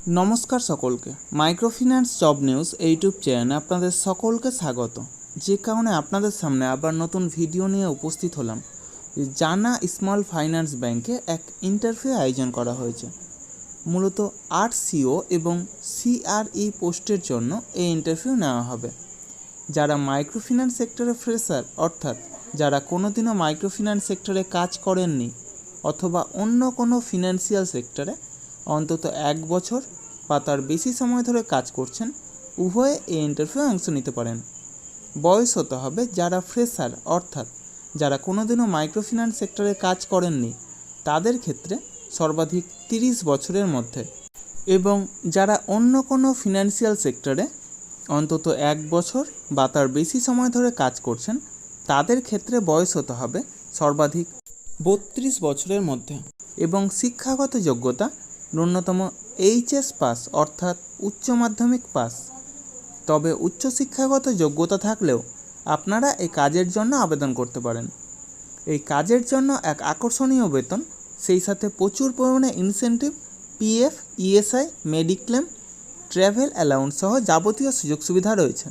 নমস্কার সকলকে। Microfinance job news YouTube চ্যানেলে আপনাদের সকলকে স্বাগত। যে কারণে আপনাদের সামনে আবার নতুন ভিডিও নিয়ে উপস্থিত হলাম। জানা স্মল ফাইন্যান্স ব্যাংকে এক ইন্টারভিউ আয়োজন করা হয়েছে। মূলত আরসিও এবং সিআরই পোস্টের জন্য এই ইন্টারভিউ নেওয়া হবে। যারা মাইক্রোফিন্যান্স সেক্টরে ফ্রেশার, অর্থাৎ যারা কোনোদিনও মাইক্রোফিন্যান্স সেক্টরে কাজ করেননি অথবা অন্য কোনো ফিনান্সিয়াল সেক্টরে অন্তত 1 বছর বা তার বেশি সময় ধরে কাজ করছেন, উভয়ে এই ইন্টারভিউ অংশ নিতে পারেন। বয়স হতে হবে যারা ফ্রেশার, অর্থাৎ যারা কোনোদিনও মাইক্রোফিন্যান্স সেক্টরে কাজ করেননি তাদের ক্ষেত্রে সর্বাধিক 30 বছরের মধ্যে, এবং যারা অন্য কোনো ফিনান্সিয়াল সেক্টরে অন্তত 1 বছর বা তার বেশি সময় ধরে কাজ করছেন তাদের ক্ষেত্রে বয়স হতে হবে সর্বাধিক 32 বছরের মধ্যে, এবং শিক্ষাগত যোগ্যতা ন্যূনতম এইচএস পাস অর্থাৎ উচ্চ মাধ্যমিক পাস। তবে উচ্চশিক্ষাগত যোগ্যতা থাকলেও আপনারা এই কাজের জন্য আবেদন করতে পারেন। এই কাজের জন্য এক আকর্ষণীয় বেতন, সেই সাথে প্রচুর পরিমাণে incentive, PF, ESI, mediclaim, travel allowance সহ যাবতীয় সুযোগ সুবিধা রয়েছে।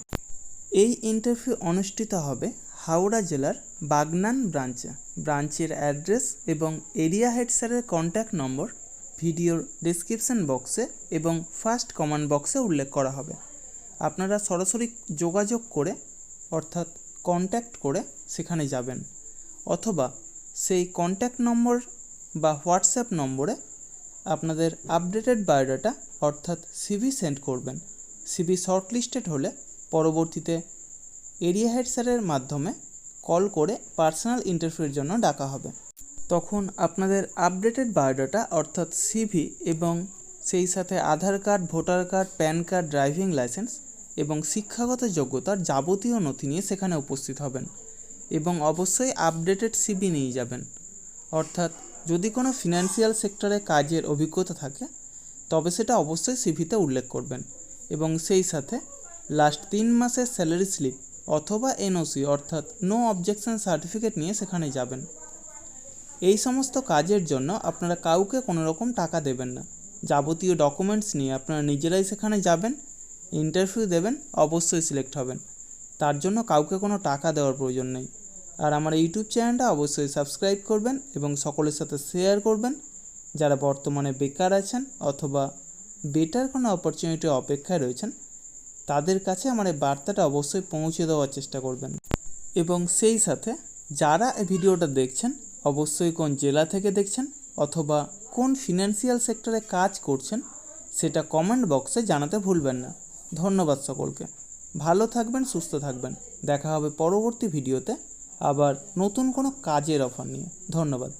এই ইন্টারভিউ অনুষ্ঠিত হবে হাওড়া জেলার বাগনান ব্রাঞ্চের অ্যাড্রেস এবং এরিয়া হেড স্যারের কন্ট্যাক্ট নম্বর ভিডিওর ডেসক্রিপশন বক্সে এবং ফার্স্ট কমেন্ট বক্সে উল্লেখ করা হবে। আপনারা সরাসরি যোগাযোগ করে অর্থাৎ কন্ট্যাক্ট করে সেখানে যাবেন, অথবা সেই কন্ট্যাক্ট নম্বর বা হোয়াটসঅ্যাপ নম্বরে আপনাদের আপডেটেড বায়োডাটা অর্থাৎ সিভি সেন্ড করবেন। সিভি শর্টলিস্টেড হলে পরবর্তীতে এরিয়া হেড স্যারের মাধ্যমে কল করে পার্সোনাল ইন্টারভিউর জন্য ডাকা হবে। তখন আপনাদের আপডেটেড বায়োডাটা অর্থাৎ সিভি এবং সেই সাথে Aadhaar card, voter card, PAN card, driving licence এবং শিক্ষাগত যোগ্যতার যাবতীয় নথি নিয়ে সেখানে উপস্থিত হবেন, এবং অবশ্যই আপডেটেড সিভি নিয়ে যাবেন। অর্থাৎ যদি কোনো ফিনান্সিয়াল সেক্টরে কাজের অভিজ্ঞতা থাকে তবে সেটা অবশ্যই সিভিতে উল্লেখ করবেন, এবং সেই সাথে লাস্ট 3 মাসের স্যালারি স্লিপ অথবা এনওসি অর্থাৎ নো অবজেকশন সার্টিফিকেট নিয়ে সেখানে যাবেন। এই সমস্ত কাজের জন্য আপনারা কাউকে কোনো রকম টাকা দেবেন না। যাবতীয় ডকুমেন্টস নিয়ে আপনারা নিজেরাই সেখানে যাবেন, ইন্টারভিউ দেবেন, অবশ্যই সিলেক্ট হবেন। তার জন্য কাউকে কোনো টাকা দেওয়ার প্রয়োজন নেই। আর আমার ইউটিউব চ্যানেলটা অবশ্যই সাবস্ক্রাইব করবেন এবং সকলের সাথে শেয়ার করবেন। যারা বর্তমানে বেকার আছেন অথবা বেটার কোনো অপরচুনিটি অপেক্ষায় রয়েছেন তাদের কাছে আমার এই বার্তাটা অবশ্যই পৌঁছে দেওয়ার চেষ্টা করবেন। এবং সেই সাথে যারা এই ভিডিওটা দেখছেন অবশ্যই কোন জেলা থেকে দেখছেন অথবা কোন ফিনান্সিয়াল সেক্টরে কাজ করছেন সেটা কমেন্ট বক্সে জানাতে ভুলবেন না। ধন্যবাদ সকলকে। ভালো থাকবেন, সুস্থ থাকবেন। দেখা হবে পরবর্তী ভিডিওতে আবার নতুন কোনো কাজের অফার নিয়ে। ধন্যবাদ।